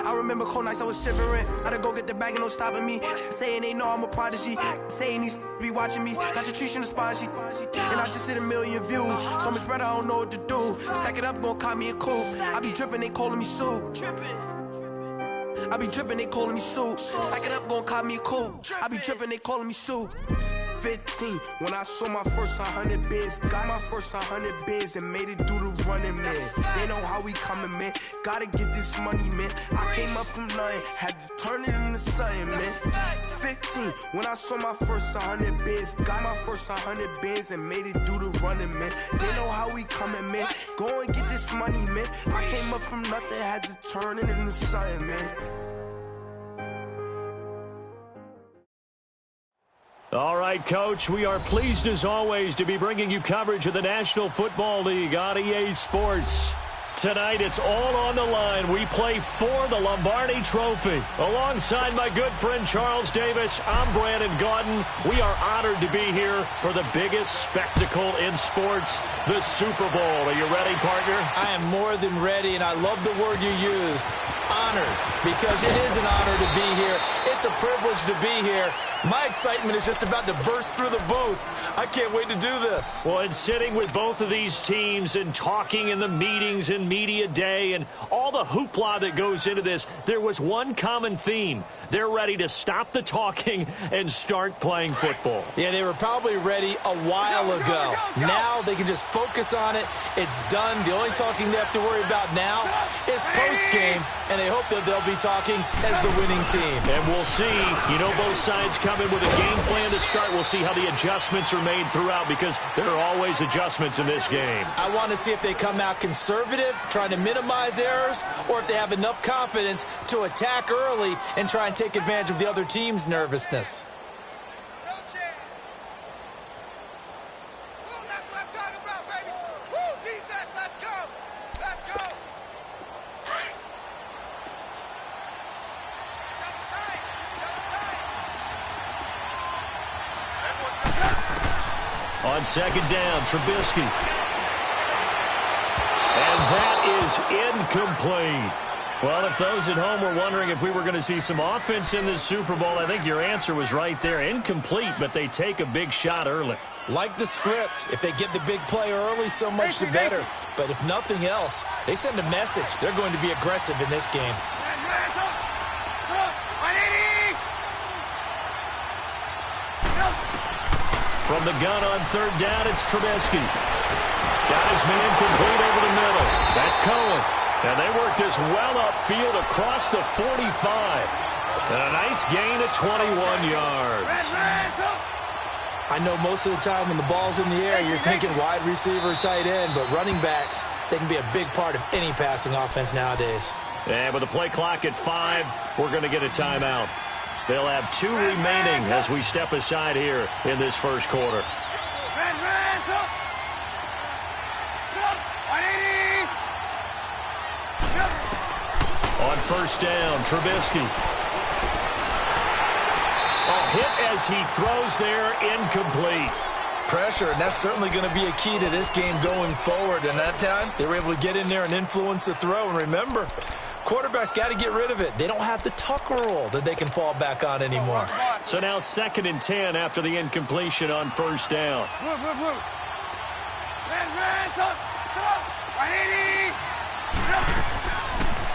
I remember cold nights I was shivering. I had to go get the bag and no stopping me. Saying they know I'm a prodigy. Saying these be watching me. Got your trees in the spot, and I just hit 1 million views. So much better, I don't know what to do. Stack it up, gon' call me a coupe. I be dripping, they calling me soup. I be dripping, they calling me soup. Stack it up, gon' call me a coupe. I be dripping, they calling me soup. 15, when I saw my first 100 bids. Got my first 100 bids and made it through the running, man. They know how we coming, man. Gotta get this money, man. I came up from nothing, had to turn it into something, man. 15, when I saw my first 100 bids. Got my first 100 bids and made it through the running, man. They know how we coming, man. Go and get this money, man. I came up from nothing, had to turn it into something, man. All right, Coach, we are pleased as always to be bringing you coverage of the National Football League on EA Sports. Tonight, it's all on the line. We play for the Lombardi Trophy. Alongside my good friend Charles Davis, I'm Brandon Gaudin. We are honored to be here for the biggest spectacle in sports, the Super Bowl. Are you ready, partner? I am more than ready, and I love the word you used, honored, because it is an honor to be here. It's a privilege to be here. My excitement is just about to burst through the booth. I can't wait to do this. Well, and sitting with both of these teams and talking in the meetings and media day and all the hoopla that goes into this, there was one common theme. They're ready to stop the talking and start playing football. Yeah, they were probably ready a while ago. Now they can just focus on it. It's done. The only talking they have to worry about now is post-game, and they hope that they'll be talking as the winning team. And we'll see. You know, both sides come in with a game plan to start. We'll see how the adjustments are made throughout, because there are always adjustments in this game. I want to see if they come out conservative, trying to minimize errors, or if they have enough confidence to attack early and try and take advantage of the other team's nervousness. On second down, Trubisky. And that is incomplete. Well, if those at home were wondering if we were going to see some offense in this Super Bowl, I think your answer was right there. Incomplete, but they take a big shot early. Like the script, if they get the big play early, so much the better. But if nothing else, they send a message. They're going to be aggressive in this game. From the gun on third down, it's Trubisky. Got his man complete over the middle. That's Cohen. And they work this well upfield across the 45. And a nice gain of 21 yards. I know most of the time when the ball's in the air, you're thinking wide receiver, tight end, but running backs, they can be a big part of any passing offense nowadays. And with the play clock at 5, we're going to get a timeout. They'll have 2 remaining as we step aside here in this first quarter. On first down, Trubisky. A hit as he throws there, incomplete. Pressure, and that's certainly going to be a key to this game going forward. And that time, they were able to get in there and influence the throw. And remember, quarterbacks got to get rid of it. They don't have the Tucker rule that they can fall back on anymore. So now 2nd and 10 after the incompletion on first down.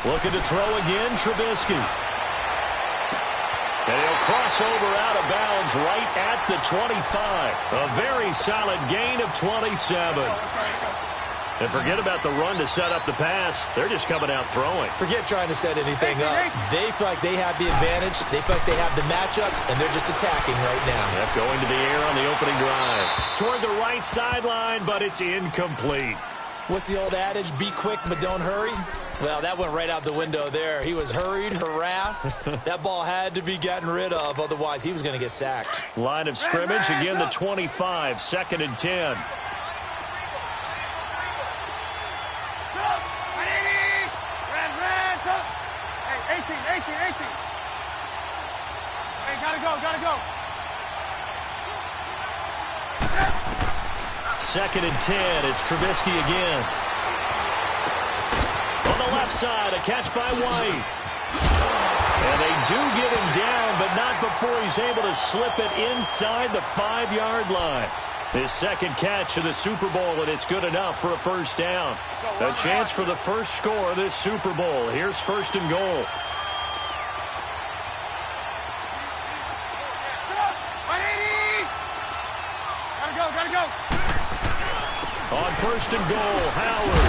Looking to throw again, Trubisky. And he'll cross over out of bounds right at the 25. A very solid gain of 27. And forget about the run to set up the pass. They're just coming out throwing. Forget trying to set anything up. They feel like they have the advantage. They feel like they have the matchups, and they're just attacking right now. Yep, going to the air on the opening drive. Toward the right sideline, but it's incomplete. What's the old adage? Be quick, but don't hurry. Well, that went right out the window there. He was hurried, harassed. That ball had to be gotten rid of, otherwise he was going to get sacked. Line of scrimmage, again the 25, 2nd and 10. Gotta go. 2nd and 10. It's Trubisky again. On the left side, a catch by White. And they do get him down, but not before he's able to slip it inside the 5-yard line. His second catch of the Super Bowl, and it's good enough for a first down. A chance for the first score of this Super Bowl. Here's first and goal. Gotta go. On first and goal, Howard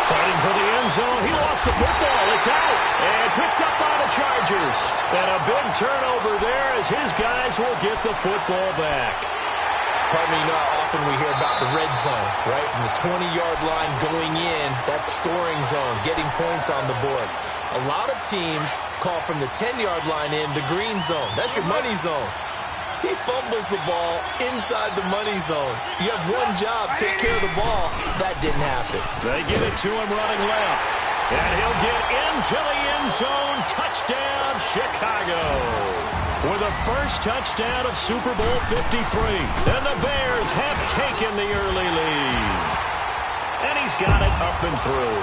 fighting for the end zone. He lost the football. It's out and picked up by the Chargers. And a big turnover there as his guys will get the football back. Pardon me, you know how often we hear about the red zone, right? From the 20-yard line going in, that's scoring zone, getting points on the board. A lot of teams call from the 10-yard line in the green zone. That's your money zone. He fumbles the ball inside the money zone. You have one job, take care of the ball. That didn't happen. They get it to him running left. And he'll get into the end zone. Touchdown, Chicago. With the first touchdown of Super Bowl 53. And the Bears have taken the early lead. And he's got it up and through.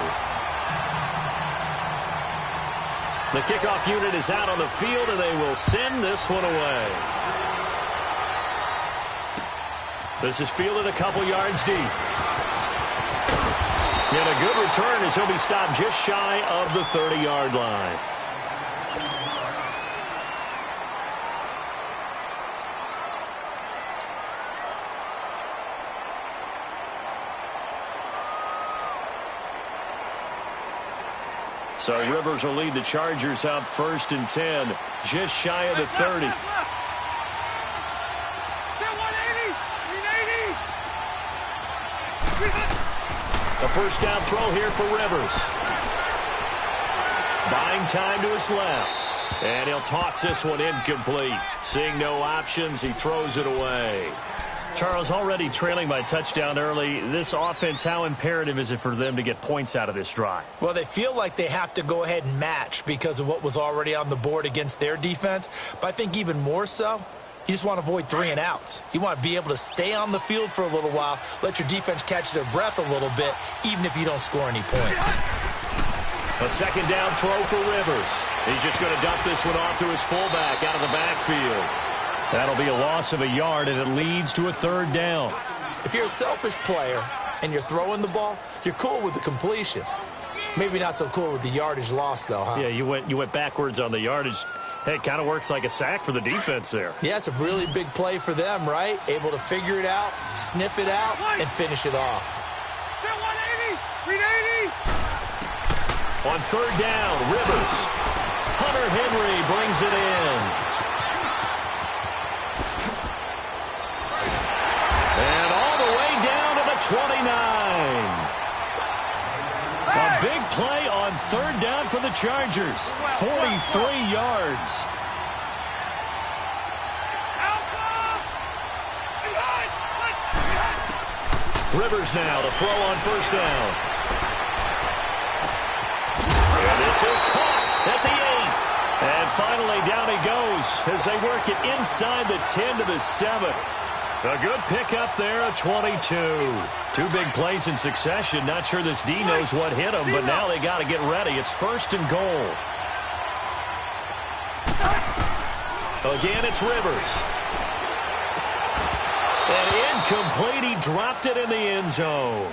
The kickoff unit is out on the field, and they will send this one away. This is fielded a couple yards deep. And a good return as he'll be stopped just shy of the 30-yard line. So Rivers will lead the Chargers up first and 10, just shy of the 30. A first down throw here for Rivers. Buying time to his left. And he'll toss this one incomplete. Seeing no options, he throws it away. Charles, already trailing by touchdown early. This offense, how imperative is it for them to get points out of this drive? Well, they feel like they have to go ahead and match because of what was already on the board against their defense. But I think even more so, you just want to avoid 3 and outs. You want to be able to stay on the field for a little while, let your defense catch their breath a little bit, even if you don't score any points. A second down throw for Rivers. He's just going to dump this one off to his fullback out of the backfield. That'll be a loss of a yard, and it leads to a third down. If you're a selfish player and you're throwing the ball, you're cool with the completion. Maybe not so cool with the yardage loss, though, huh? Yeah, you went backwards on the yardage. Hey, it kind of works like a sack for the defense there. Yeah, it's a really big play for them, right? Able to figure it out, sniff it out, and finish it off. 180! On third down, Rivers. Hunter Henry brings it in. And all the way down to the 29. A big play on third down for the Chargers. 43 yards. Rivers now to throw on first down. And this is caught at the 8. And finally down he goes as they work it inside the 10 to the 7. A good pickup there at 22. 2 big plays in succession. Not sure this D knows what hit him, but now they got to get ready. It's first and goal. Again, it's Rivers. And incomplete. He dropped it in the end zone.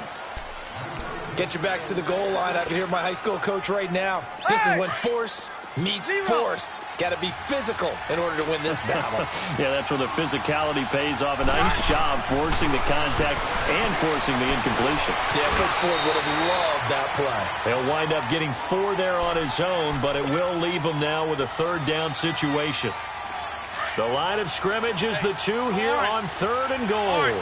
Get your backs to the goal line. I can hear my high school coach right now. This is when force meets force. Got to be physical in order to win this battle. Yeah, that's where the physicality pays off. A nice job forcing the contact and forcing the incompletion. Yeah, Coach Ford would have loved that play. He'll wind up getting 4 there on his own, but it will leave him now with a third down situation. The line of scrimmage is the 2 here on third and goal. 12.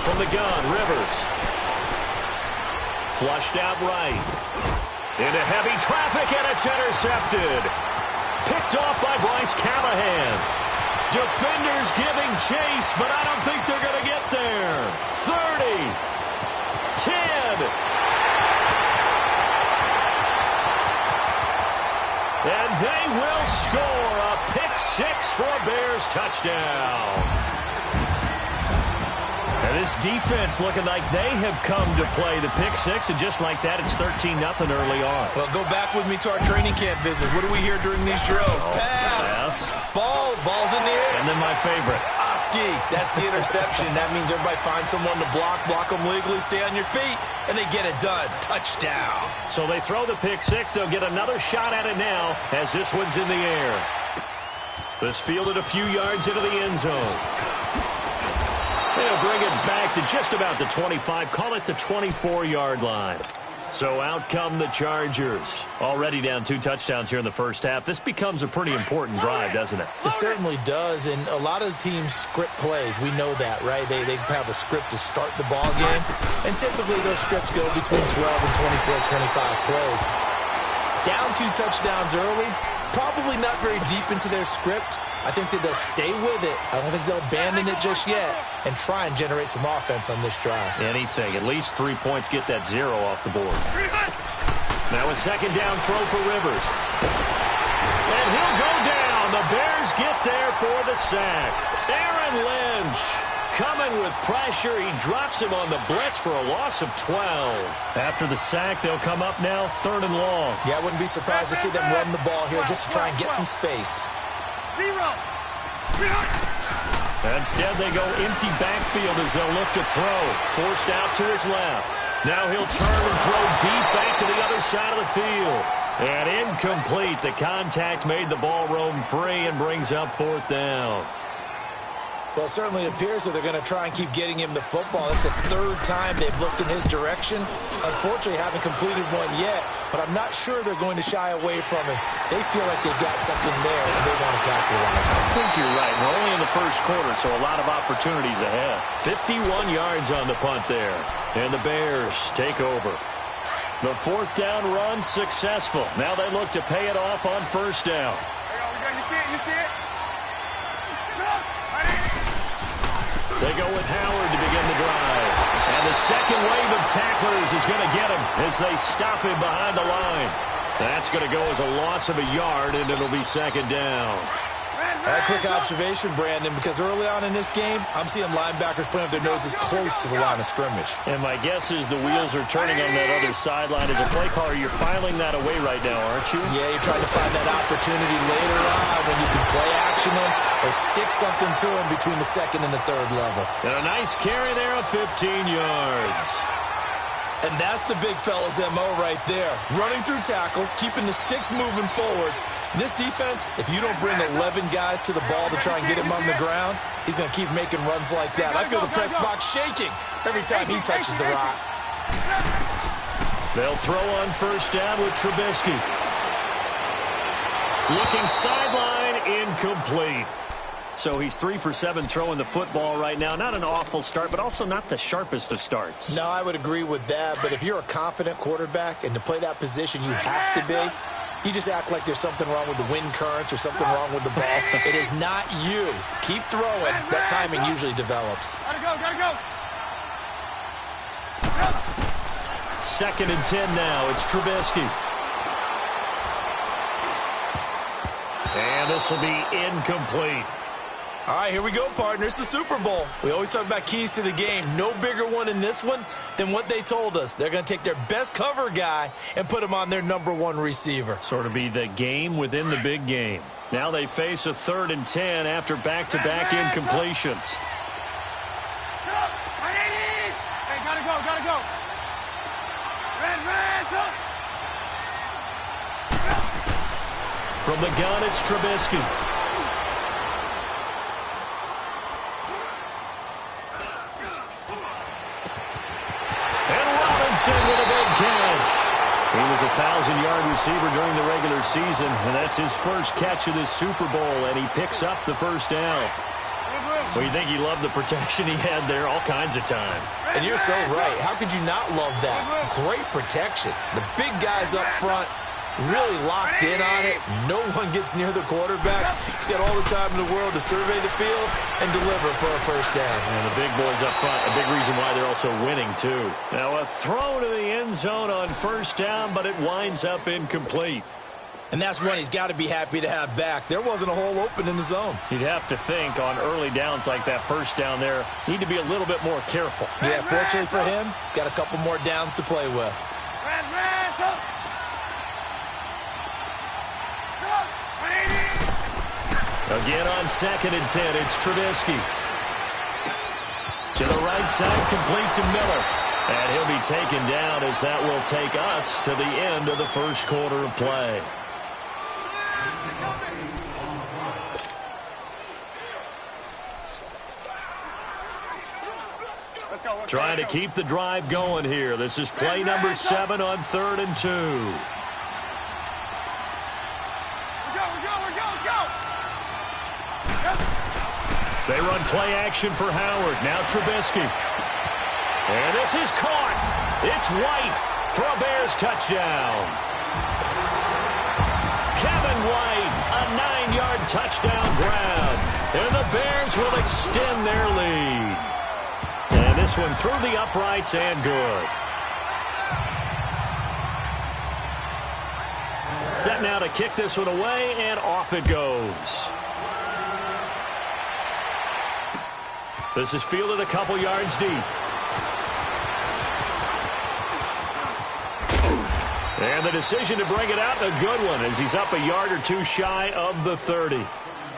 From the gun, Rivers. Flushed out right. Into heavy traffic, and it's intercepted. Picked off by Bryce Callahan. Defenders giving chase, but I don't think they're going to get there. 30. 10. And they will score a pick 6 for a Bears touchdown. Now this defense looking like they have come to play. The pick six, and just like that, it's 13-0 early on. Well, go back with me to our training camp visit. What do we hear during these drills? Pass. Ball's in the air. And then my favorite. Oski. That's the interception. That means everybody finds someone to block them legally, stay on your feet, and they get it done. Touchdown. So they throw the pick six. They'll get another shot at it now as this one's in the air. This fielded a few yards into the end zone. They'll bring it back to just about the 25. Call it the 24-yard line. So out come the Chargers. Already down 2 touchdowns here in the first half. This becomes a pretty important drive, doesn't it? It certainly does, and a lot of the teams script plays. We know that, right? They have a script to start the ball game, and typically those scripts go between 12 and 24, 25 plays. Down 2 touchdowns early, probably not very deep into their script. I think that they'll stay with it. I don't think they'll abandon it just yet and try and generate some offense on this drive. Anything. At least 3 points, get that 0 off the board. Now a second down throw for Rivers. And he'll go down. The Bears get there for the sack. Aaron Lynch coming with pressure. He drops him on the blitz for a loss of 12. After the sack, they'll come up now 3rd and long. Yeah, I wouldn't be surprised to see them run the ball here just to try and get some space. Instead, they go empty backfield as they'll look to throw. Forced out to his left. Now he'll turn and throw deep back to the other side of the field. And incomplete. The contact made the ball roam free and brings up 4th down. Well, it certainly appears that they're going to try and keep getting him the football. That's the 3rd time they've looked in his direction. Unfortunately, haven't completed one yet, but I'm not sure they're going to shy away from him. They feel like they've got something there, and they want to capitalize on it. I think you're right. We're only in the first quarter, so a lot of opportunities ahead. 51 yards on the punt there, and the Bears take over. The 4th down run successful. Now they look to pay it off on 1st down. You see it? They go with Howard to begin the drive. And the second wave of tacklers is going to get him as they stop him behind the line. That's going to go as a loss of a yard, and it'll be 2nd down. A quick observation, Brandon, because early on in this game, I'm seeing linebackers playing with their noses close to the line of scrimmage. And my guess is the wheels are turning on that other sideline. As a play caller, you're filing that away right now, aren't you? Yeah, you're trying to find that opportunity later on when you can play action them or stick something to them between the 2nd and the 3rd level. And a nice carry there of 15 yards. And that's the big fella's MO right there. Running through tackles, keeping the sticks moving forward. This defense, if you don't bring 11 guys to the ball to try and get him on the ground, he's going to keep making runs like that. I feel the press box shaking every time he touches the rock. They'll throw on 1st down with Trubisky. Looking sideline, incomplete. So he's 3 for 7 throwing the football right now. Not an awful start, but also not the sharpest of starts. No, I would agree with that. But if you're a confident quarterback and to play that position, you have to be. You just act like there's something wrong with the wind currents or something wrong with the ball. It is not you. Keep throwing. That timing usually develops. Gotta go. 2nd and 10 now. It's Trubisky. And this will be incomplete. All right, here we go, partner. It's the Super Bowl. We always talk about keys to the game. No bigger one in this one than what they told us. They're going to take their best cover guy and put him on their #1 receiver. Sort of be the game within the big game. Now they face a 3rd and 10 after back-to-back incompletions. Hey, gotta go. From the gun, it's Trubisky. With a big catch. He was a 1,000-yard receiver during the regular season, and that's his first catch of this Super Bowl, and he picks up the 1st down. Well, you think he loved the protection he had there all kinds of time. And you're so right. How could you not love that? Great protection. The big guys up front really locked in on it. No one gets near the quarterback. He's got all the time in the world to survey the field and deliver for a 1st down. And the big boys up front, a big reason why they're also winning, too. Now a throw to the end zone on 1st down, but it winds up incomplete. And that's one he's got to be happy to have back. There wasn't a hole open in the zone. You'd have to think on early downs like that first down there, need to be a little bit more careful. Yeah, fortunately for him, got a couple more downs to play with. Again on 2nd and 10, it's Trubisky. To the right side, complete to Miller. And he'll be taken down as that will take us to the end of the first quarter of play. Trying to keep the drive going here. This is play number 7 on 3rd and 2. They run play action for Howard. Now Trubisky. And this is caught. It's White for a Bears touchdown. Kevin White, a 9-yard touchdown grab. And the Bears will extend their lead. And this one through the uprights and good. Set now to kick this one away, and off it goes. This is fielded a couple yards deep. And the decision to bring it out, a good one, as he's up a yard or two shy of the 30.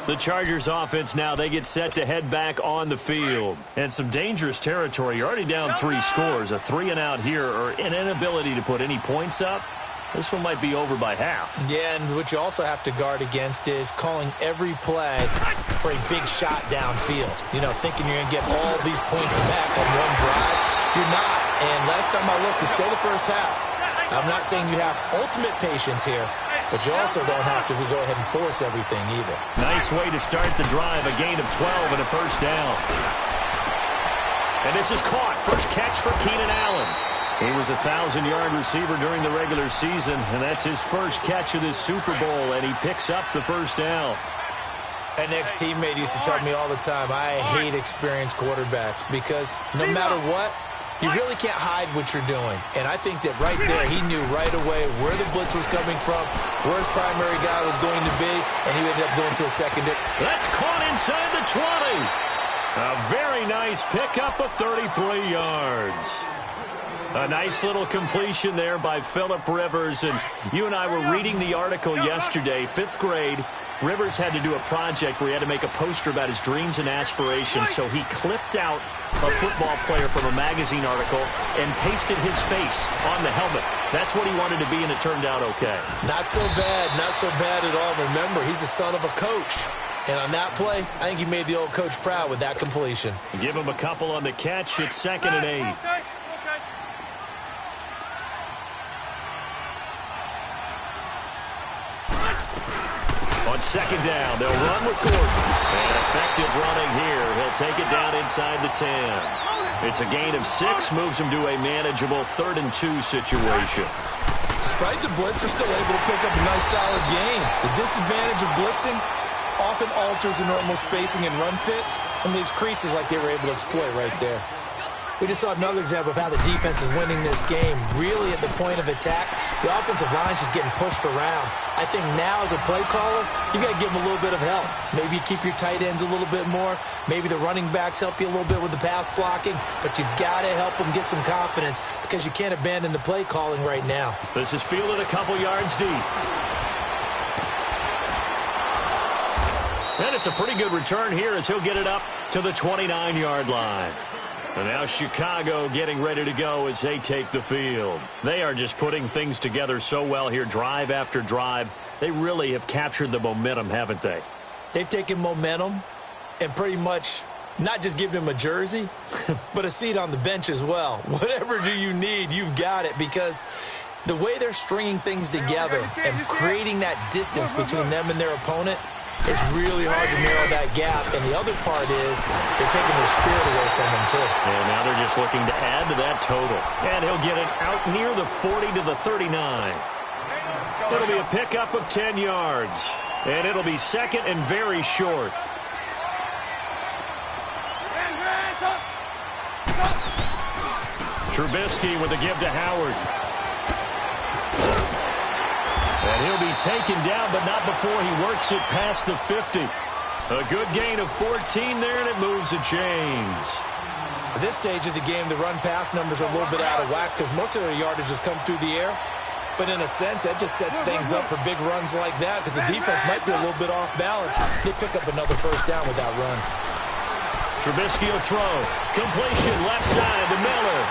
The Chargers offense now, they get set to head back on the field. And some dangerous territory. You're already down 3 scores. A 3-and-out here, or an inability to put any points up. This one might be over by half. Yeah, and what you also have to guard against is calling every play for a big shot downfield. You know, thinking you're going to get all these points back on one drive. You're not. And last time I looked, it's still the first half. I'm not saying you have ultimate patience here, but you also don't have to go ahead and force everything either. Nice way to start the drive. A gain of 12 and a first down. And this is caught. First catch for Keenan Allen. He was a 1,000-yard receiver during the regular season, and that's his first catch of this Super Bowl, and he picks up the first down. An ex-teammate used to tell me all the time, I hate experienced quarterbacks because no matter what, you really can't hide what you're doing. And I think that right there, he knew right away where the blitz was coming from, where his primary guy was going to be, and he ended up going to a secondary. That's caught inside the 20. A very nice pickup of 33 yards. A nice little completion there by Phillip Rivers. And you and I were reading the article yesterday, 5th grade. Rivers had to do a project where he had to make a poster about his dreams and aspirations. So he clipped out a football player from a magazine article and pasted his face on the helmet. That's what he wanted to be, and it turned out okay. Not so bad. Not so bad at all. Remember, he's the son of a coach. And on that play, I think he made the old coach proud with that completion. Give him a couple on the catch. It's 2nd and 8. On 2nd down, they'll run with Gordon. And effective running here. He'll take it down inside the 10. It's a gain of 6, moves him to a manageable 3rd and 2 situation. Despite the blitz, they're still able to pick up a nice solid gain. The disadvantage of blitzing often alters the normal spacing and run fits and leaves creases like they were able to exploit right there. We just saw another example of how the defense is winning this game. Really at the point of attack, the offensive line's just getting pushed around. I think now as a play caller, you got to give them a little bit of help. Maybe you keep your tight ends a little bit more. Maybe the running backs help you a little bit with the pass blocking. But you've got to help them get some confidence because you can't abandon the play calling right now. This is fielded a couple yards deep. And it's a pretty good return here as he'll get it up to the 29-yard line. And now Chicago getting ready to go as they take the field. They are just putting things together so well here, drive after drive. They really have captured the momentum, haven't they? They've taken momentum and pretty much not just given him a jersey, but a seat on the bench as well. Whatever do you need, you've got it, because the way they're stringing things together and creating that distance between them and their opponent, it's really hard to narrow that gap. And the other part is they're taking their spirit away from them, too. And now they're just looking to add to that total. And he'll get it out near the 40 to the 39. It'll be a pickup of 10 yards. And it'll be 2nd and very short. Trubisky with a give to Howard. And he'll be taken down, but not before he works it past the 50. A good gain of 14 there, and it moves the chains. At this stage of the game, the run-pass numbers are a little bit out of whack because most of their yardage has come through the air. But in a sense, that just sets things up for big runs like that because the defense might be a little bit off balance. They pick up another first down with that run. Trubisky will throw. Completion left side to Miller.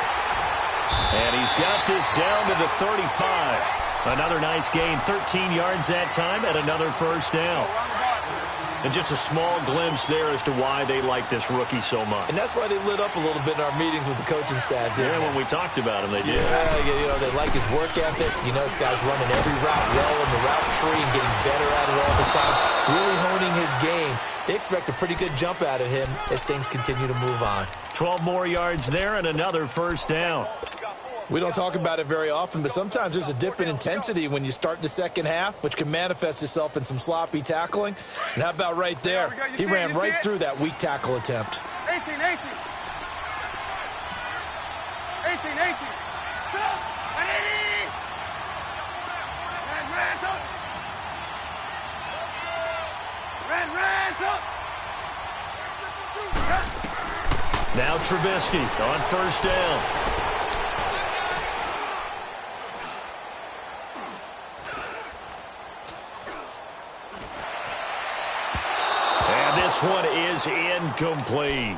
And he's got this down to the 35. Another nice gain, 13 yards that time, and another first down. And just a small glimpse there as to why they like this rookie so much. And that's why they lit up a little bit in our meetings with the coaching staff, didn't they? When we talked about him, they did. Yeah, they like his work ethic. This guy's running every route well in the route tree and getting better at it all the time, really honing his game. They expect a pretty good jump out of him as things continue to move on. 12 more yards there and another first down. We don't talk about it very often, but sometimes there's a dip in intensity when you start the second half, which can manifest itself in some sloppy tackling. And how about right there? He ran right through that weak tackle attempt. 18. 18. Now Trubisky on first down. This one is incomplete.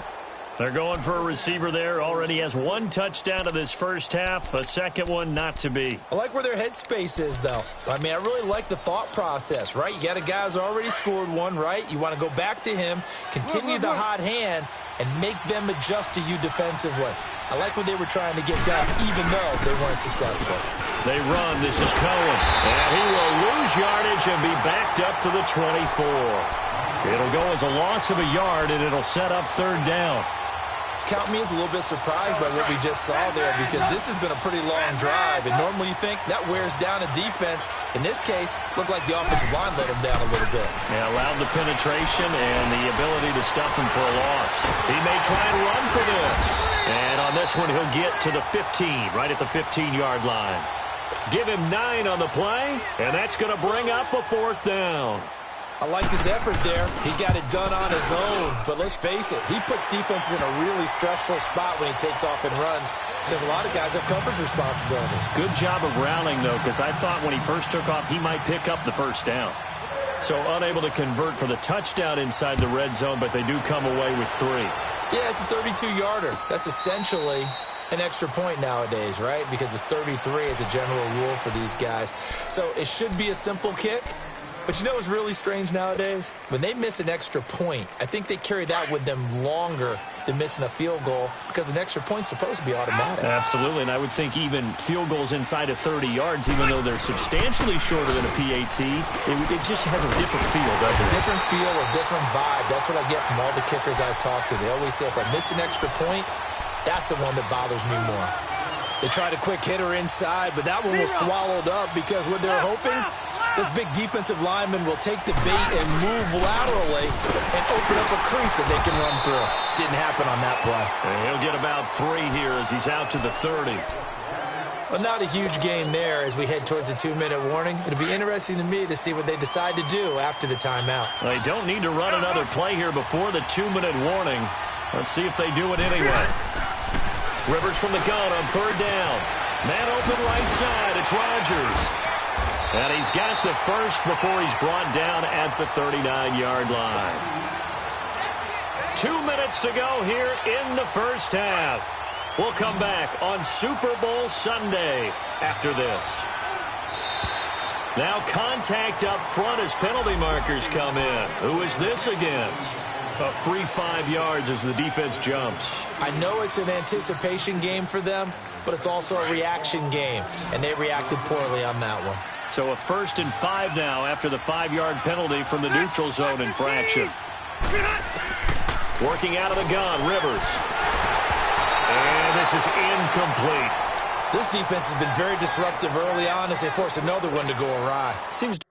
They're going for a receiver there. Already has one touchdown of this first half. A second one not to be. I like where their headspace is, though. I really like the thought process, right? You got a guy who's already scored one, right? You want to go back to him, continue the hot hand, and make them adjust to you defensively. I like what they were trying to get done, even though they weren't successful. They run. This is Cohen. And he will lose yardage and be backed up to the 24. It'll go as a loss of a yard, and it'll set up third down. Count me as a little bit surprised by what we just saw there because this has been a pretty long drive, and normally you think that wears down a defense. In this case, looked like the offensive line let him down a little bit. Yeah, allowed the penetration and the ability to stuff him for a loss. He may try and run for this. And on this one, he'll get to the 15, right at the 15-yard line. Give him 9 on the play, and that's going to bring up a fourth down. I liked his effort there. He got it done on his own. But let's face it, he puts defenses in a really stressful spot when he takes off and runs because a lot of guys have coverage responsibilities. Good job of rallying, though, because I thought when he first took off, he might pick up the first down. So unable to convert for the touchdown inside the red zone, but they do come away with 3. Yeah, it's a 32-yarder. That's essentially an extra point nowadays, right? Because it's 33 as a general rule for these guys. So it should be a simple kick. But you know what's really strange nowadays? When they miss an extra point, I think they carry that with them longer than missing a field goal because an extra point's supposed to be automatic. Absolutely, and I would think even field goals inside of 30 yards, even though they're substantially shorter than a PAT, it just has a different feel, doesn't it? A different feel, a different vibe. That's what I get from all the kickers I talk to. They always say if I miss an extra point, that's the one that bothers me more. They tried a quick hitter inside, but that one was swallowed up because what they're hoping, this big defensive lineman will take the bait and move laterally and open up a crease that they can run through. Didn't happen on that play. And he'll get about 3 here as he's out to the 30. Well, not a huge gain there as we head towards the 2-minute warning. It'll be interesting to me to see what they decide to do after the timeout. They don't need to run another play here before the 2-minute warning. Let's see if they do it anyway. Rivers from the gun on third down. Man open right side. It's Rodgers. And he's got the first before he's brought down at the 39-yard line. 2 minutes to go here in the first half. We'll come back on Super Bowl Sunday after this. Now contact up front as penalty markers come in. Who is this against? A free 5 yards as the defense jumps. I know it's an anticipation game for them, but it's also a reaction game, and they reacted poorly on that one. So a 1st and 5 now after the 5-yard penalty from the neutral zone infraction. Working out of the gun, Rivers. And this is incomplete. This defense has been very disruptive early on as they force another one to go awry. Seems to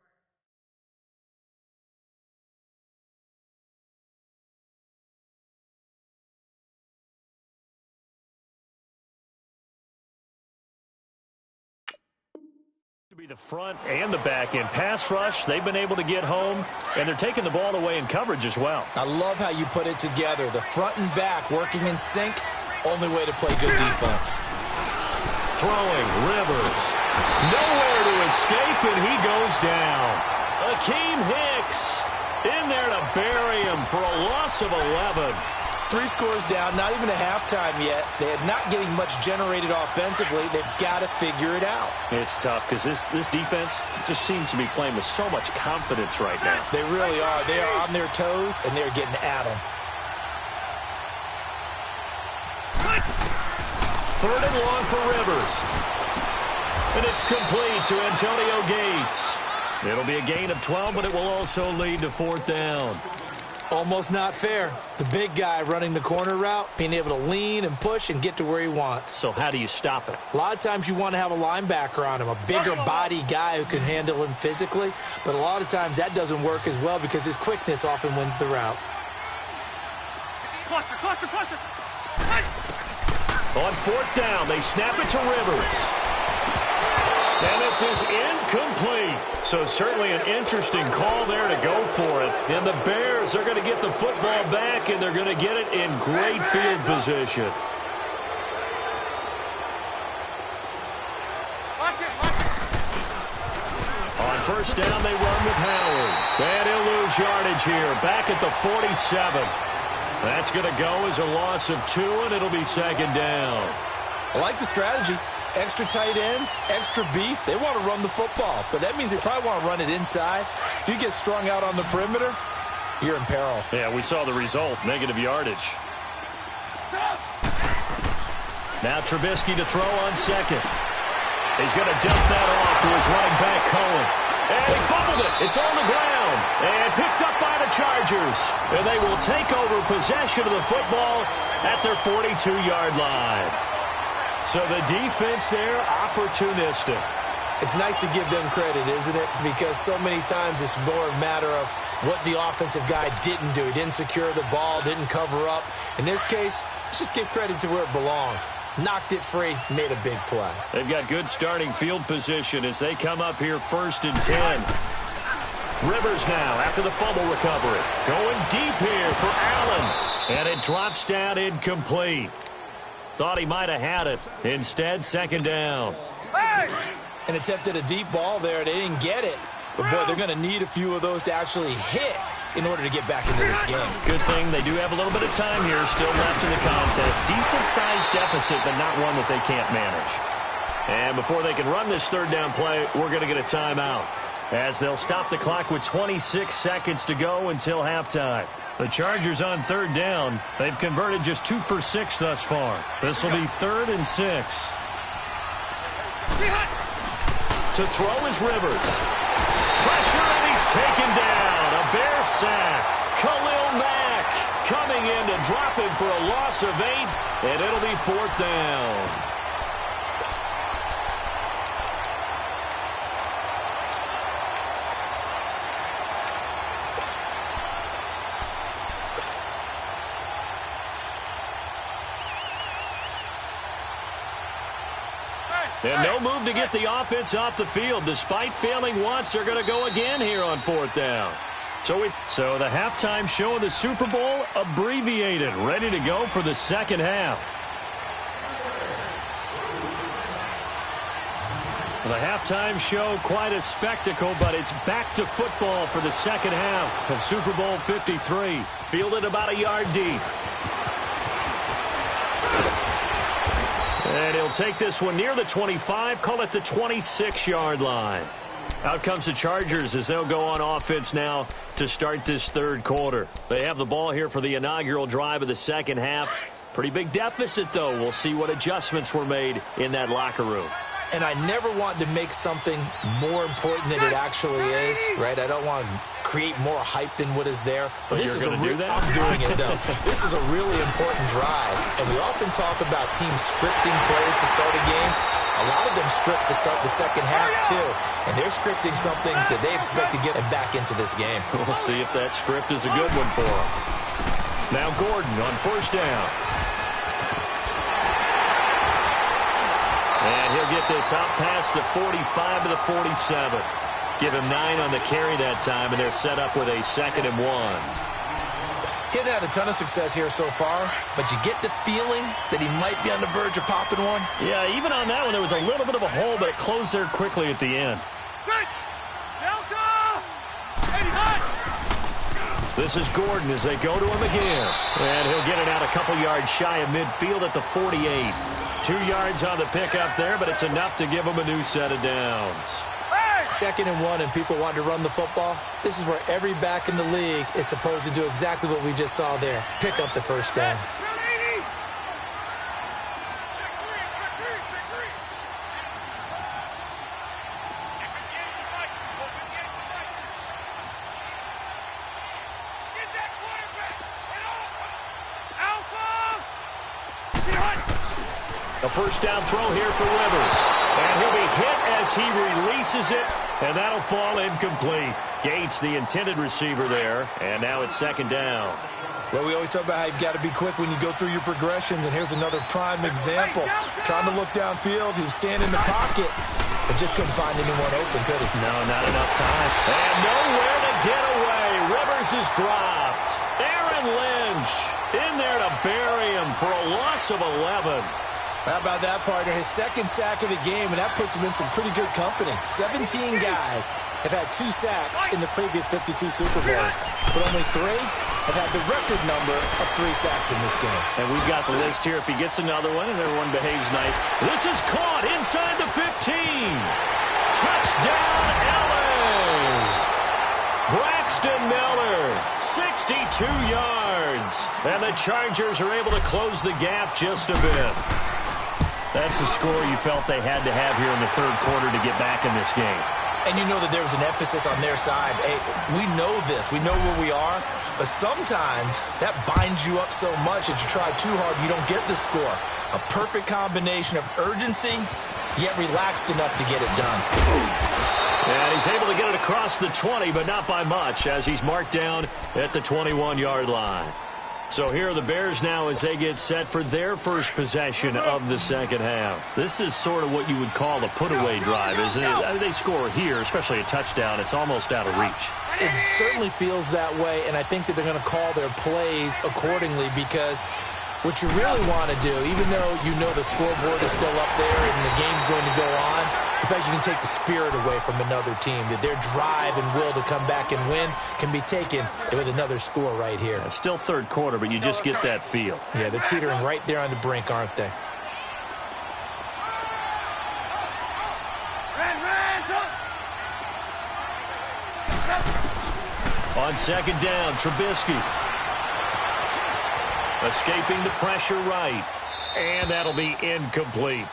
The front and the back end. Pass rush, they've been able to get home, and they're taking the ball away in coverage as well. I love how you put it together. The front and back working in sync, only way to play good defense. Throwing, Rivers. Nowhere to escape, and he goes down. Akeem Hicks in there to bury him for a loss of 11. 3 scores down, not even a halftime yet. They are not getting much generated offensively. They've got to figure it out. It's tough because this defense just seems to be playing with so much confidence right now. They really are. They are on their toes, and they're getting at them. 3rd and long for Rivers. And it's complete to Antonio Gates. It'll be a gain of 12, but it will also lead to 4th down. Almost not fair. The big guy running the corner route, being able to lean and push and get to where he wants. So how do you stop it? A lot of times you want to have a linebacker on him, a bigger body guy who can handle him physically. But a lot of times that doesn't work as well because his quickness often wins the route. Cluster. On 4th down, they snap it to Rivers. And this is incomplete. So certainly an interesting call there to go for it. And the Bears are going to get the football back, and they're going to get it in great field position. On 1st down, they run with Howard. And he'll lose yardage here, back at the 47. That's going to go as a loss of 2, and it'll be 2nd down. I like the strategy. Extra tight ends, extra beef. They want to run the football, but that means they probably want to run it inside. If you get strung out on the perimeter, you're in peril. Yeah, we saw the result, negative yardage. Now Trubisky to throw on 2nd. He's going to dump that off to his running back, Cohen. And he fumbled it. It's on the ground. And picked up by the Chargers. And they will take over possession of the football at their 42-yard line. So the defense there, opportunistic. It's nice to give them credit, isn't it? Because so many times it's more a matter of what the offensive guy didn't do. He didn't secure the ball, didn't cover up. In this case, let's just give credit to where it belongs. Knocked it free, made a big play. They've got good starting field position as they come up here 1st and 10. Rivers now after the fumble recovery. Going deep here for Allen. And it drops down incomplete. Thought he might have had it. Instead, 2nd down. And attempted a deep ball there. They didn't get it. But, boy, they're going to need a few of those to actually hit in order to get back into this game. Good thing they do have a little bit of time here still left in the contest. Decent-sized deficit, but not one that they can't manage. And before they can run this 3rd down play, we're going to get a timeout, as they'll stop the clock with 26 seconds to go until halftime. The Chargers on 3rd down. They've converted just 2 for 6 thus far. This will be 3rd and 6. To throw is Rivers. Pressure, and he's taken down. A Bear sack. Khalil Mack coming in to drop him for a loss of 8, and it'll be 4th down. And no move to get the offense off the field. Despite failing once, they're going to go again here on 4th down. So the halftime show of the Super Bowl abbreviated, ready to go for the 2nd half. The halftime show, quite a spectacle, but it's back to football for the 2nd half of Super Bowl 53. Fielded about a yard deep. And he'll take this one near the 25, call it the 26-yard line. Out comes the Chargers as they'll go on offense now to start this 3rd quarter. They have the ball here for the inaugural drive of the 2nd half. Pretty big deficit, though. We'll see what adjustments were made in that locker room. And I never want to make something more important than it actually is, right? I don't want to create more hype than what is there. But this is do that? I'm doing it, though. This is a really important drive. And we often talk about teams scripting plays to start a game. A lot of them script to start the 2nd half, too. And they're scripting something that they expect to get them back into this game. We'll see if that script is a good one for them. Now Gordon on 1st down. And he'll get this up past the 45 to the 47. Give him 9 on the carry that time, and they're set up with a 2nd and 1. He hadn't had a ton of success here so far, but you get the feeling that he might be on the verge of popping one. Yeah, even on that one, there was a little bit of a hole, but it closed there quickly at the end. This is Gordon as they go to him again. And he'll get it out a couple yards shy of midfield at the 48. 2 yards on the pickup there, but it's enough to give him a new set of downs. 2nd and 1 and people want to run the football. This is where every back in the league is supposed to do exactly what we just saw there. Pick up the first down. A first down throw here for Rivers. And he'll be hit as he releases it, and that'll fall incomplete. Gates, the intended receiver there, and now it's 2nd down. Well, we always talk about how you've got to be quick when you go through your progressions, and here's another prime example. Trying to look downfield, he was standing in the pocket, but just couldn't find anyone open, could he? No, not enough time. And nowhere to get away. Rivers is dropped. Aaron Lynch in there to bury him for a loss of 11. How about that, partner? His 2nd sack of the game, and that puts him in some pretty good company. 17 guys have had 2 sacks in the previous 52 Super Bowls, but only 3 have had the record number of 3 sacks in this game. And we've got the list here. If he gets another one and everyone behaves nice. This is caught inside the 15. Touchdown, LA! Braxton Miller, 62 yards. And the Chargers are able to close the gap just a bit. That's the score you felt they had to have here in the 3rd quarter to get back in this game. And you know that there was an emphasis on their side. Hey, we know this. We know where we are. But sometimes that binds you up so much that you try too hard, you don't get the score. A perfect combination of urgency, yet relaxed enough to get it done. And he's able to get it across the 20, but not by much, as he's marked down at the 21-yard line. So here are the Bears now as they get set for their first possession of the 2nd half. This is sort of what you would call a put-away drive, isn't it? They score here, especially a touchdown. It's almost out of reach. It certainly feels that way, and I think that they're going to call their plays accordingly because what you really want to do, even though you know the scoreboard is still up there and the game's going to go on, in fact, you can take the spirit away from another team, that their drive and will to come back and win can be taken with another score right here. It's still 3rd quarter, but you just get that feel. Yeah, they're teetering right there on the brink, aren't they? On 2nd down, Trubisky. Escaping the pressure right. And that'll be incomplete.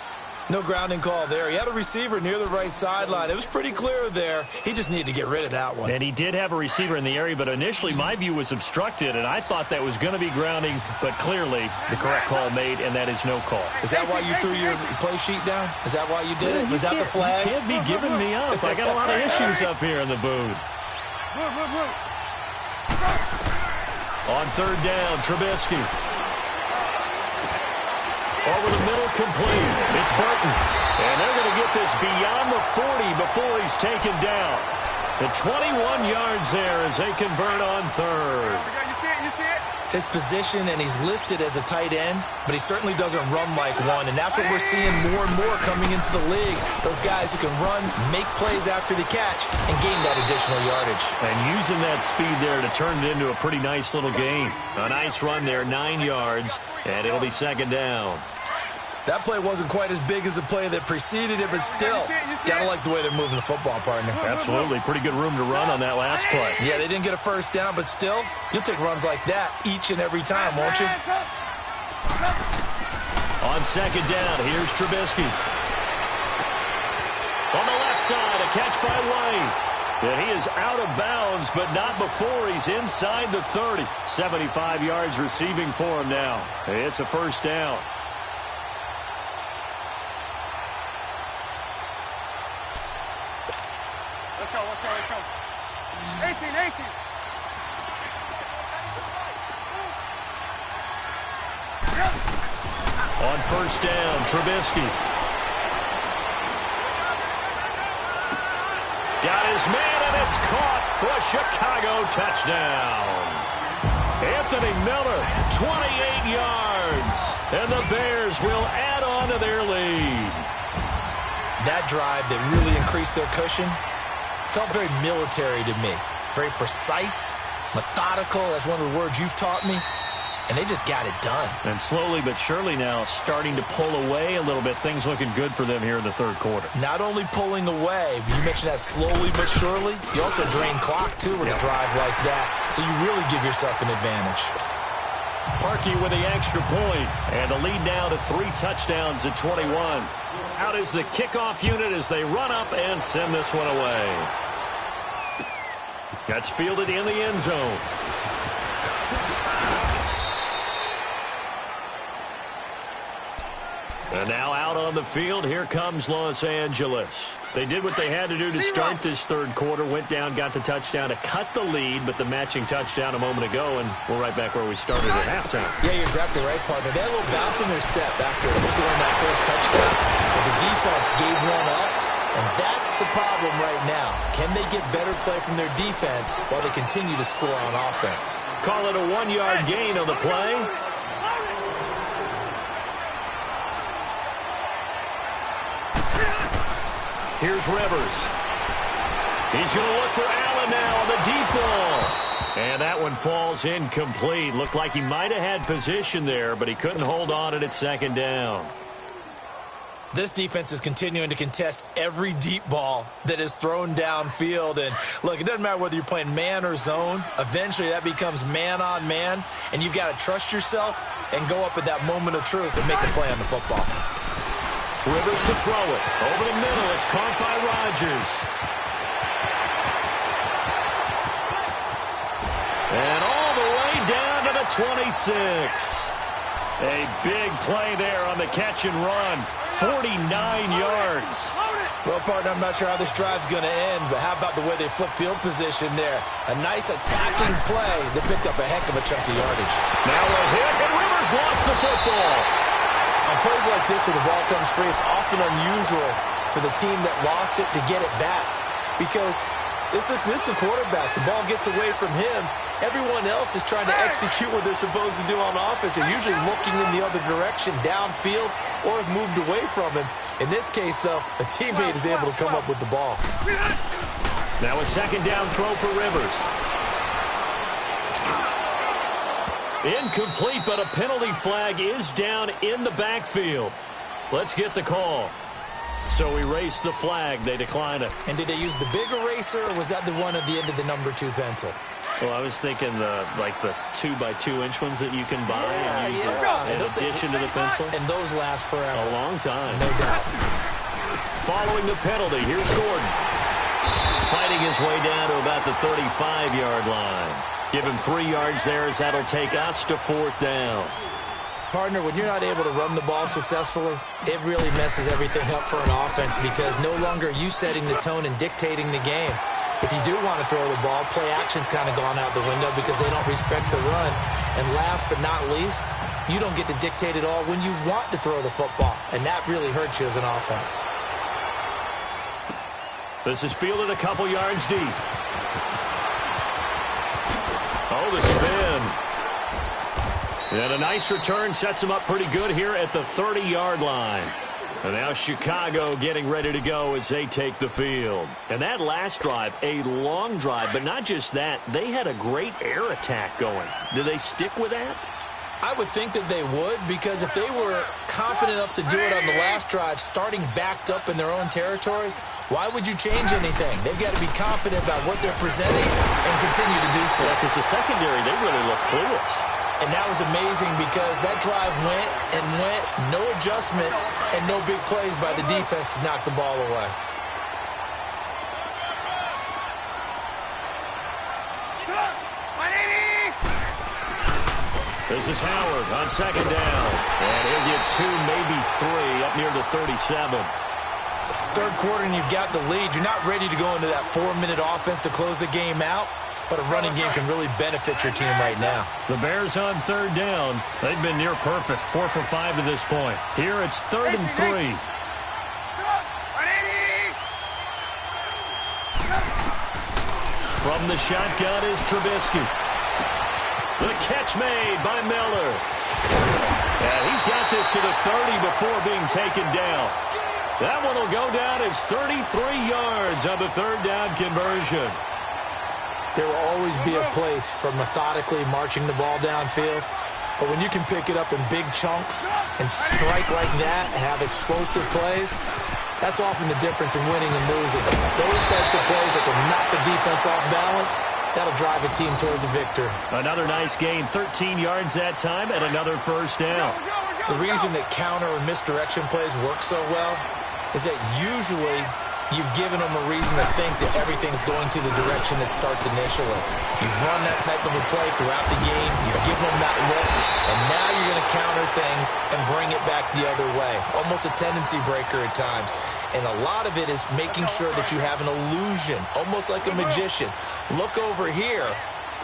No grounding call there. He had a receiver near the right sideline. It was pretty clear there. He just needed to get rid of that one. And he did have a receiver in the area, but initially my view was obstructed, and I thought that was going to be grounding, but clearly the correct call made, and that is no call. Is that why you threw your play sheet down? Is that why you did it? Was that the flag? You can't be giving me up. I got a lot of issues up here in the booth. On 3rd down, Trubisky. Over the middle, complete. It's Burton. And they're going to get this beyond the 40 before he's taken down. The 21 yards there as they convert on 3rd. You see it? His position, and he's listed as a tight end, but he certainly doesn't run like one, and that's what we're seeing more and more coming into the league. Those guys who can run, make plays after the catch, and gain that additional yardage. And using that speed there to turn it into a pretty nice little gain. A nice run there, 9 yards, and it'll be 2nd down. That play wasn't quite as big as the play that preceded it, but still, gotta like the way they're moving the football, partner. Absolutely. Pretty good room to run on that last play. Yeah, they didn't get a first down, but still, you'll take runs like that each and every time, won't you? On 2nd down, here's Trubisky. On the left side, a catch by White. And he is out of bounds, but not before he's inside the 30. 75 yards receiving for him now. It's a first down. Let's go. 18. On 1st down, Trubisky. Got his man, and it's caught for a Chicago touchdown. Anthony Miller, 28 yards. And the Bears will add on to their lead. That drive that really increased their cushion felt very military to me. Very precise, methodical. That's one of the words you've taught me. And they just got it done. And slowly but surely now starting to pull away a little bit. Things looking good for them here in the third quarter. Not only pulling away, but you mentioned that slowly but surely. You also drain clock, too, with a drive like that. So you really give yourself an advantage. Parkey with the extra point. And the lead now to 3 touchdowns at 21. Out is the kickoff unit as they run up and send this one away. That's fielded in the end zone. And now out on the field, here comes Los Angeles. They did what they had to do to start this third quarter. Went down, got the touchdown to cut the lead, but the matching touchdown a moment ago, and we're right back where we started at halftime. Yeah, you're exactly right, partner. They had a little bounce in their step after scoring that first touchdown, but the defense gave one up, and that's the problem right now. Can they get better play from their defense while they continue to score on offense? Call it a 1-yard gain on the play. Here's Rivers. He's going to look for Allen now on the deep ball. And that one falls incomplete. Looked like he might have had position there, but he couldn't hold on it at second down. This defense is continuing to contest every deep ball that is thrown downfield. And, look, it doesn't matter whether you're playing man or zone. Eventually that becomes man on man, and you've got to trust yourself and go up at that moment of truth and make a play on the football. Rivers to throw it. Over the middle, it's caught by Rodgers. And all the way down to the 26. A big play there on the catch and run. 49 yards. Well, partner, I'm not sure how this drive's going to end, but how about the way they flip field position there? A nice attacking play that picked up a heck of a chunk of yardage. Now a hit, and Rivers lost the football. On plays like this where the ball comes free, it's often unusual for the team that lost it to get it back because this is a quarterback. The ball gets away from him. Everyone else is trying to execute what they're supposed to do on offense. They're usually looking in the other direction, downfield, or have moved away from him. In this case, though, a teammate is able to come up with the ball. Now a second down throw for Rivers. Incomplete, but a penalty flag is down in the backfield. Let's get the call. So erase the flag. They decline it. And did they use the big eraser, or was that the one at the end of the number 2 pencil? Well, I was thinking the 2x2-inch ones that you can buy and use in addition to the pencil. And those last forever. A long time. No doubt. Following the penalty, here's Gordon. Fighting his way down to about the 35-yard line. Give him 3 yards there as that'll take us to 4th down. Partner, when you're not able to run the ball successfully, it really messes everything up for an offense because no longer are you setting the tone and dictating the game. If you do want to throw the ball, play action's kind of gone out the window because they don't respect the run. And last but not least, you don't get to dictate it all when you want to throw the football. And that really hurts you as an offense. This is fielded a couple yards deep. Oh, the spin. And a nice return sets him up pretty good here at the 30-yard line. And now Chicago getting ready to go as they take the field. And that last drive, a long drive, but not just that. They had a great air attack going. Do they stick with that? I would think that they would, because if they were competent enough to do it on the last drive, starting backed up in their own territory, why would you change anything? They've got to be confident about what they're presenting and continue to do so. Yeah, because the secondary, they really look clueless. And that was amazing because that drive went and went, no adjustments, and no big plays by the defense to knock the ball away. This is Howard on second down. And he'll get 2, maybe 3 up near the 37. Third quarter and you've got the lead. You're not ready to go into that 4-minute offense to close the game out, but a running game can really benefit your team right now. The Bears on third down. They've been near perfect, 4 for 5 to this point. Here it's 3rd and 3. From the shotgun is Trubisky. The catch made by Miller. And he's got this to the 30 before being taken down. That one will go down as 33 yards on the third down conversion. There will always be a place for methodically marching the ball downfield. But when you can pick it up in big chunks and strike like that, have explosive plays, that's often the difference in winning and losing. Those types of plays that can knock the defense off balance, that'll drive a team towards a victory. Another nice gain, 13 yards that time, and another first down. The reason that counter or misdirection plays work so well is that usually you've given them a reason to think that everything's going to the direction it starts initially. You've run that type of a play throughout the game. You've given them that look, and now you're going to counter things and bring it back the other way. Almost a tendency breaker at times. And a lot of it is making sure that you have an illusion, almost like a magician. Look over here,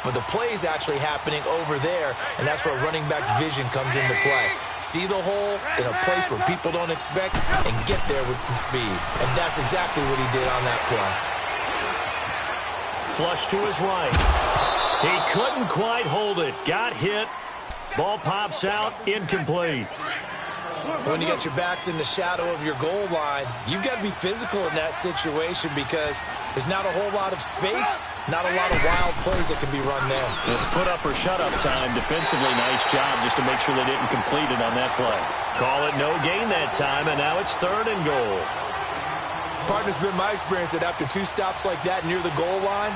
but the play is actually happening over there, and that's where running back's vision comes into play. See the hole in a place where people don't expect and get there with some speed. And that's exactly what he did on that play. Flush to his right. He couldn't quite hold it. Got hit. Ball pops out. Incomplete. When you got your backs in the shadow of your goal line, you've got to be physical in that situation because there's not a whole lot of space, not a lot of wild plays that can be run there. It's put up or shut up time. Defensively, nice job just to make sure they didn't complete it on that play. Call it no gain that time, and now it's 3rd and goal. Partner's been my experience that after 2 stops like that near the goal line,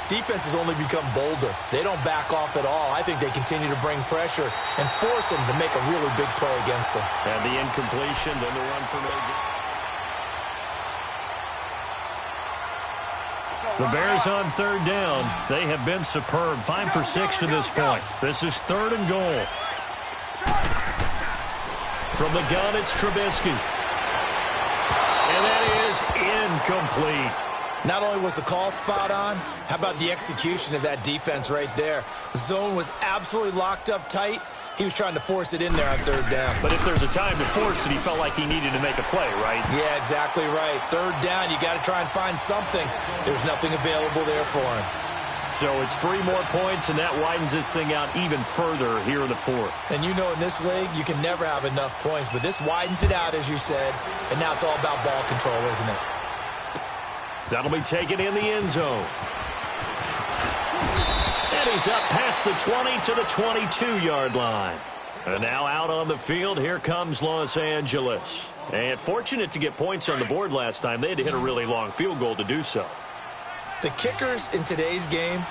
defenses only become bolder. They don't back off at all. I think they continue to bring pressure and force them to make a really big play against them. And the incompletion, then the run for no gain. The Bears on 3rd down. They have been superb. 5 for 6 to this point. This is 3rd and goal. From the gun, it's Trubisky. And that is incomplete. Not only was the call spot on, how about the execution of that defense right there? The zone was absolutely locked up tight. He was trying to force it in there on 3rd down. But if there's a time to force it, he felt like he needed to make a play, right? Yeah, exactly right. 3rd down, you got to try and find something. There's nothing available there for him. So it's 3 more points, and that widens this thing out even further here in the 4th. And you know in this league, you can never have enough points, but this widens it out, as you said, and now it's all about ball control, isn't it? That'll be taken in the end zone. And he's up past the 20 to the 22-yard line. And now out on the field, here comes Los Angeles. And fortunate to get points on the board last time. They had to hit a really long field goal to do so. The kickers in today's game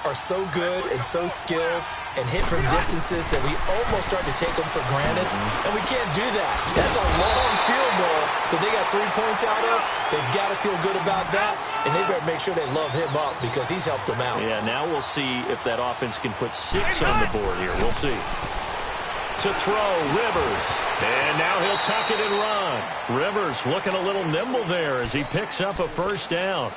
are so good and so skilled and hit from distances that we almost start to take them for granted. And we can't do that. That's a long field goal that they got 3 points out of. They've got to feel good about that, and they better make sure they love him up because he's helped them out. Yeah, now we'll see if that offense can put 6 on the board here. We'll see. To throw, Rivers. And now he'll tuck it and run. Rivers looking a little nimble there as he picks up a first down.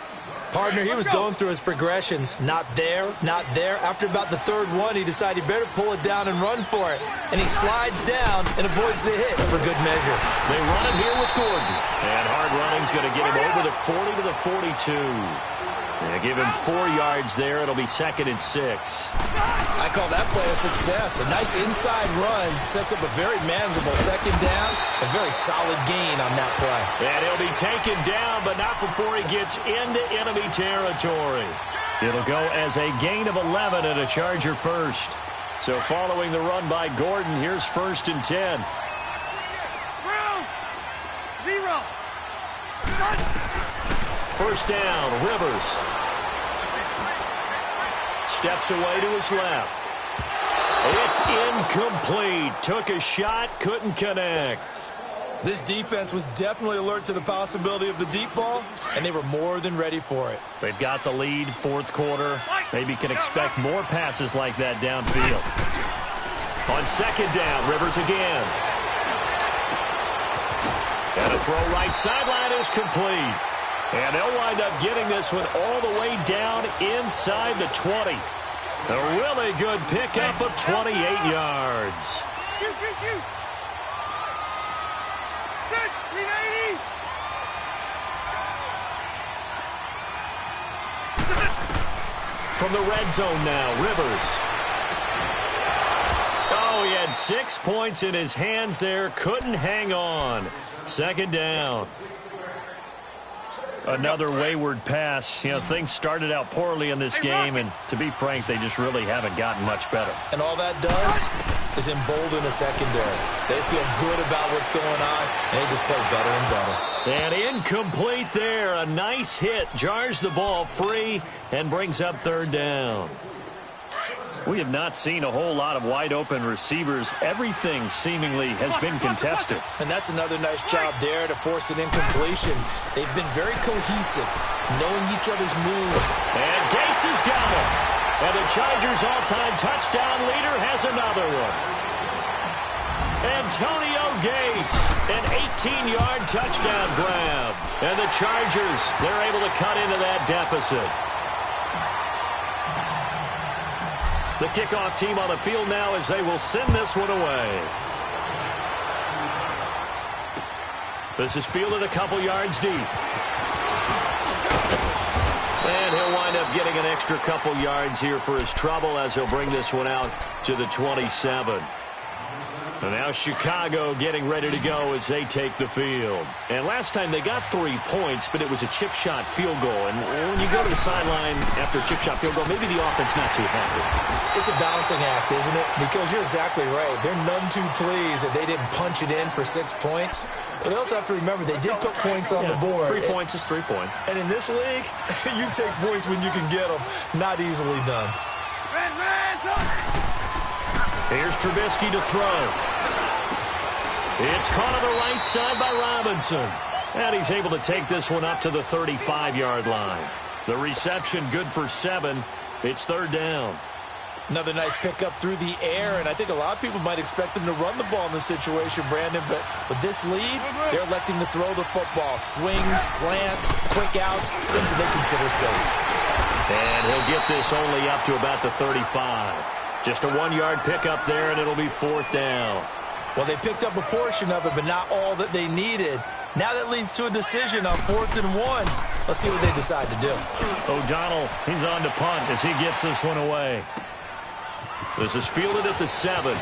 Partner, he was going through his progressions. Not there, not there. After about the 3rd one, he decided he better pull it down and run for it. And he slides down and avoids the hit for good measure. They run it here with Gordon. And hard running's going to get him over the 40 to the 42. They give him 4 yards there. It'll be 2nd and 6. I call that play a success. A nice inside run sets up a very manageable 2nd down. A very solid gain on that play. And he'll be taken down, but not before he gets into enemy territory. It'll go as a gain of 11 and a Charger first. So following the run by Gordon, here's 1st and 10. 0. First down, Rivers. Steps away to his left. It's incomplete. Took a shot, couldn't connect. This defense was definitely alert to the possibility of the deep ball, and they were more than ready for it. They've got the lead, 4th quarter. Maybe can expect more passes like that downfield. On 2nd down, Rivers again. And a throw right sideline is complete. And they'll wind up getting this one all the way down inside the 20. A really good pickup of 28 yards. Shoot. 380. From the red zone now, Rivers. Oh, he had 6 points in his hands there. Couldn't hang on. Second down. Another wayward pass. You know, things started out poorly in this game, and to be frank, they just really haven't gotten much better. And all that does is embolden a secondary. They feel good about what's going on, and they just play better and better. And incomplete there. A nice hit. Jars the ball free and brings up third down. We have not seen a whole lot of wide-open receivers. Everything seemingly has been contested. And that's another nice job there to force an incompletion. They've been very cohesive, knowing each other's moves. And Gates has got him. And the Chargers' all-time touchdown leader has another one. Antonio Gates, an 18-yard touchdown grab. And the Chargers, they're able to cut into that deficit. The kickoff team on the field now as they will send this one away. This is fielded a couple yards deep. And he'll wind up getting an extra couple yards here for his trouble as he'll bring this one out to the 27. And now Chicago getting ready to go as they take the field. And last time they got 3 points, but it was a chip shot field goal. And when you go to the sideline after a chip shot field goal, maybe the offense not too happy. It's a balancing act, isn't it? Because you're exactly right. They're none too pleased that they didn't punch it in for 6 points. But they also have to remember they did put points on the board. 3 points is 3 points. And in this league, you take points when you can get them. Not easily done. Here's Trubisky to throw. It's caught on the right side by Robinson. And he's able to take this one up to the 35-yard line. The reception good for 7. It's third down. Another nice pickup through the air, and I think a lot of people might expect them to run the ball in this situation, Brandon, but with this lead, they're electing to throw the football. Swings, slants, quick outs, things that they consider safe. And he'll get this only up to about the 35. Just a 1-yard pickup there, and it'll be fourth down. Well, they picked up a portion of it, but not all that they needed. Now that leads to a decision on 4th and 1. Let's see what they decide to do. O'Donnell, he's on to punt as he gets this one away. This is fielded at the 7.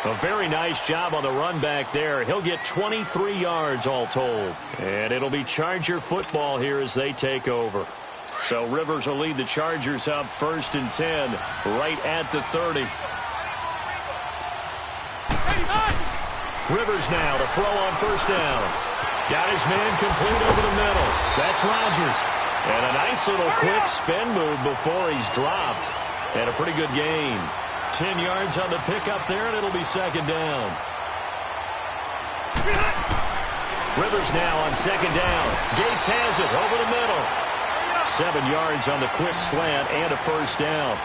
A very nice job on the run back there. He'll get 23 yards all told. And it'll be Charger football here as they take over. So Rivers will lead the Chargers up 1st and 10 right at the 30. Rivers now to throw on 1st down. Got his man complete over the middle. That's Rodgers. And a nice little quick spin move before he's dropped. And a pretty good gain. 10 yards on the pickup there, and it'll be 2nd down. Rivers now on 2nd down. Gates has it over the middle. 7 yards on the quick slant and a 1st down.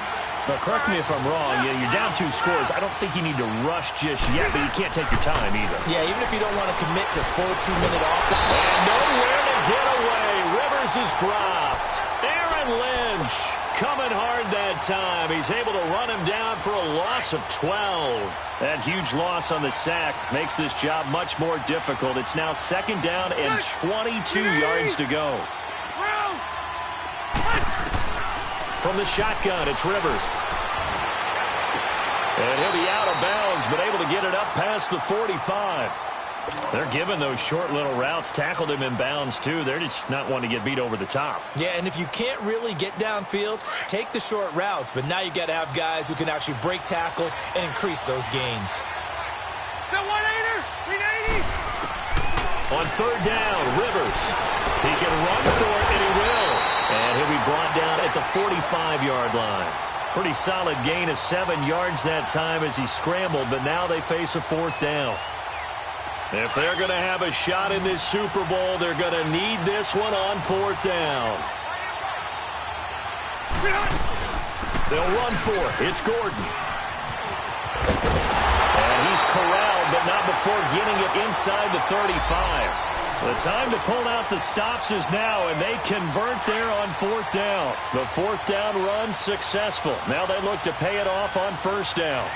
Now, correct me if I'm wrong. You're down 2 scores. I don't think you need to rush just yet, but you can't take your time either. Yeah, even if you don't want to commit to full 2-minute offense. And nowhere to get away. Rivers is dropped. Aaron Lynch coming hard that time. He's able to run him down for a loss of 12. That huge loss on the sack makes this job much more difficult. It's now 2nd down and 22 yards to go. From the shotgun, it's Rivers. And he'll be out of bounds, but able to get it up past the 45. They're giving those short little routes. Tackled him in bounds, too. They're just not wanting to get beat over the top. Yeah, and if you can't really get downfield, take the short routes. But now you've got to have guys who can actually break tackles and increase those gains. The 180! On 3rd down, Rivers. He can run for it, and he will. And he'll be brought down at the 45-yard line. Pretty solid gain of 7 yards that time as he scrambled, but now they face a 4th down. If they're going to have a shot in this Super Bowl, they're going to need this one on 4th down. They'll run for it. It's Gordon. And he's corralled, but not before getting it inside the 35. The time to pull out the stops is now, and they convert there on 4th down. The 4th down run successful. Now they look to pay it off on 1st down.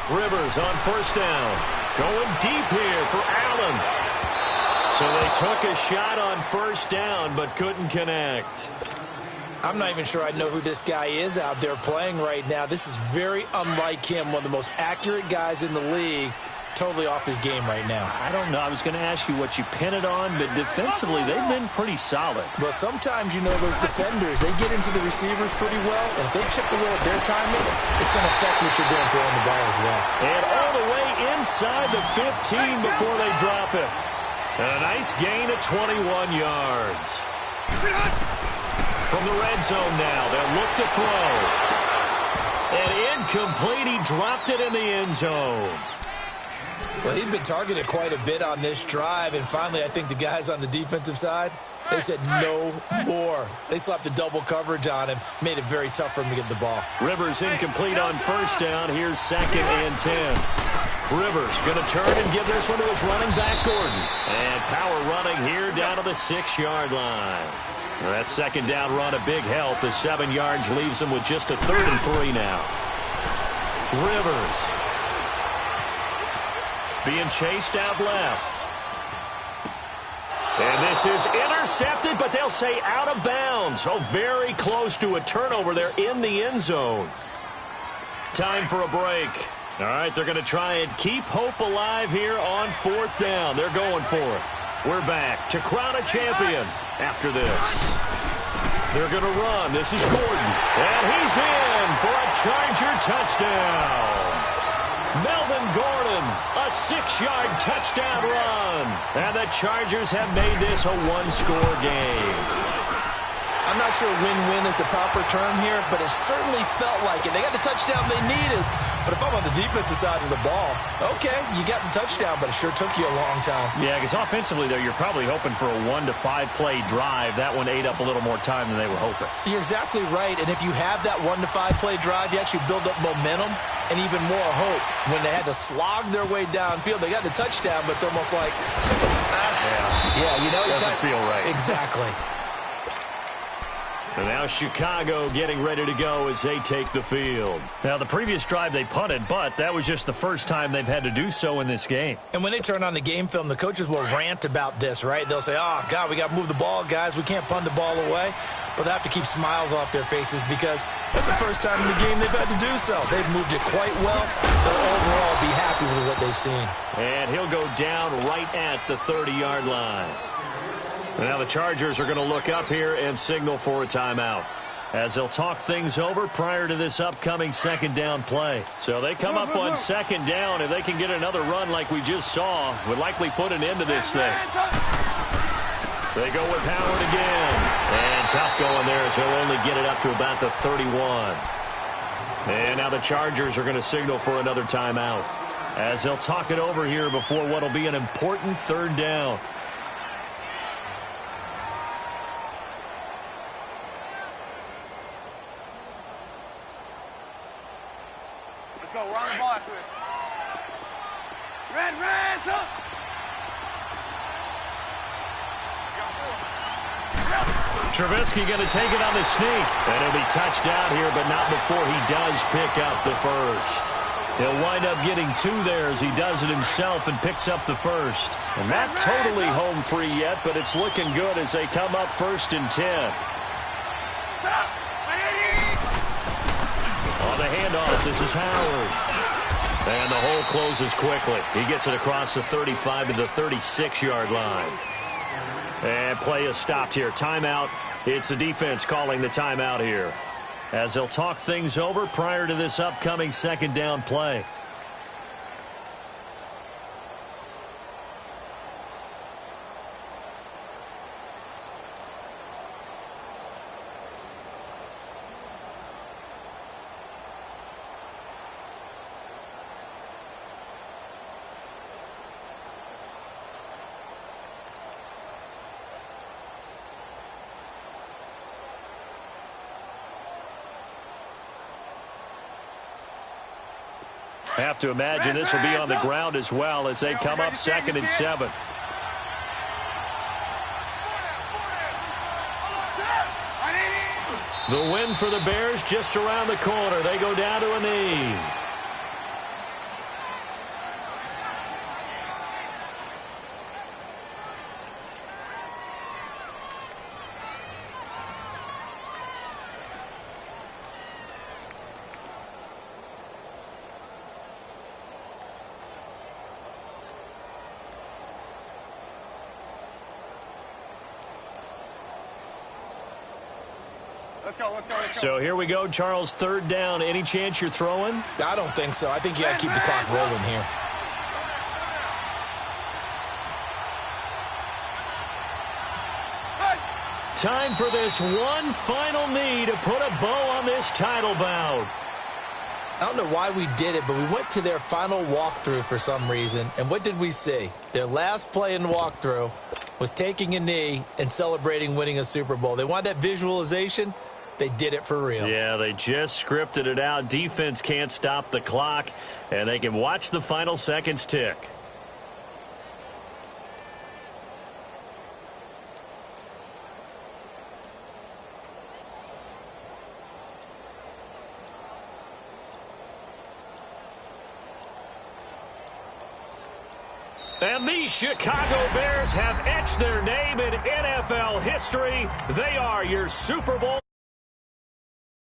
Rivers on 1st down. Going deep here for Allen. So they took a shot on first down, but couldn't connect. I'm not even sure I know who this guy is out there playing right now. This is very unlike him, one of the most accurate guys in the league. Totally off his game right now. I don't know. I was going to ask you what you pin it on, but defensively, they've been pretty solid. Well, sometimes, you know, those defenders, they get into the receivers pretty well, and if they chip away at their timing, it's going to affect what you're doing throwing the ball as well. And all the way inside the 15 before they drop it. And a nice gain of 21 yards. From the red zone now, they'll look to throw. And incomplete, he dropped it in the end zone. Well, he'd been targeted quite a bit on this drive, and finally I think the guys on the defensive side, they said no more. They slapped the double coverage on him, made it very tough for him to get the ball. Rivers incomplete on first down. Here's 2nd and 10. Rivers going to turn and give this one to his running back, Gordon. And power running here down to the 6-yard line. Well, that second down run a big help as 7 yards leaves him with just a 3rd and 3 now. Rivers being chased out left. And this is intercepted, but they'll say out of bounds. Oh, very close to a turnover there in the end zone. Time for a break. All right, they're going to try and keep hope alive here on 4th down. They're going for it. We're back to crown a champion after this. They're going to run. This is Gordon. And he's in for a Charger touchdown. Melvin Gordon, a 6-yard touchdown run. And the Chargers have made this a one-score game. I'm not sure win-win is the proper term here, but it certainly felt like it. They got the touchdown they needed. But if I'm on the defensive side of the ball, okay, you got the touchdown, but it sure took you a long time. Yeah, because offensively, though, you're probably hoping for a 1 to 5 play drive. That one ate up a little more time than they were hoping. You're exactly right, and if you have that 1 to 5 play drive, you actually build up momentum and even more hope. When they had to slog their way downfield, they got the touchdown, but it's almost like, you know, it doesn't feel right. Exactly. And now Chicago getting ready to go as they take the field. Now, the previous drive they punted, but that was just the first time they've had to do so in this game. And when they turn on the game film, the coaches will rant about this, right? They'll say, oh, God, we got to move the ball, guys. We can't punt the ball away. But they have to keep smiles off their faces because that's the first time in the game they've had to do so. They've moved it quite well. They'll overall be happy with what they've seen. And he'll go down right at the 30-yard line. Now the Chargers are going to look up here and signal for a timeout as they'll talk things over prior to this upcoming 2nd down play. So they come up on 2nd down. If they can get another run like we just saw, would likely put an end to this thing. They go with Howard again. And tough going there as he'll only get it up to about the 31. And now the Chargers are going to signal for another timeout as they'll talk it over here before what will be an important 3rd down. Let's go. We're on the ball after this. Red, up. Trubisky going to take it on the sneak. And he'll be touched out here, but not before he does pick up the first. He'll wind up getting 2 there as he does it himself and picks up the first. And not totally home free yet, but it's looking good as they come up 1st and 10. On the handoff, this is Howard. And the hole closes quickly. He gets it across the 35 to the 36-yard line. And play is stopped here. Timeout. It's the defense calling the timeout here as they'll talk things over prior to this upcoming 2nd down play. Have to imagine this will be on the ground as well as they come up 2nd and 7. The win for the Bears just around the corner. They go down to a knee. Let's go. So here we go, Charles, third down. Any chance you're throwing? I don't think so. I think you got to keep the clock rolling here. Time for this one final knee to put a bow on this title bout. I don't know why we did it, but we went to their final walkthrough for some reason. And what did we see? Their last play in the walkthrough was taking a knee and celebrating winning a Super Bowl. They wanted that visualization. They did it for real. Yeah, they just scripted it out. Defense can't stop the clock, and they can watch the final seconds tick. And these Chicago Bears have etched their name in NFL history. They are your Super Bowl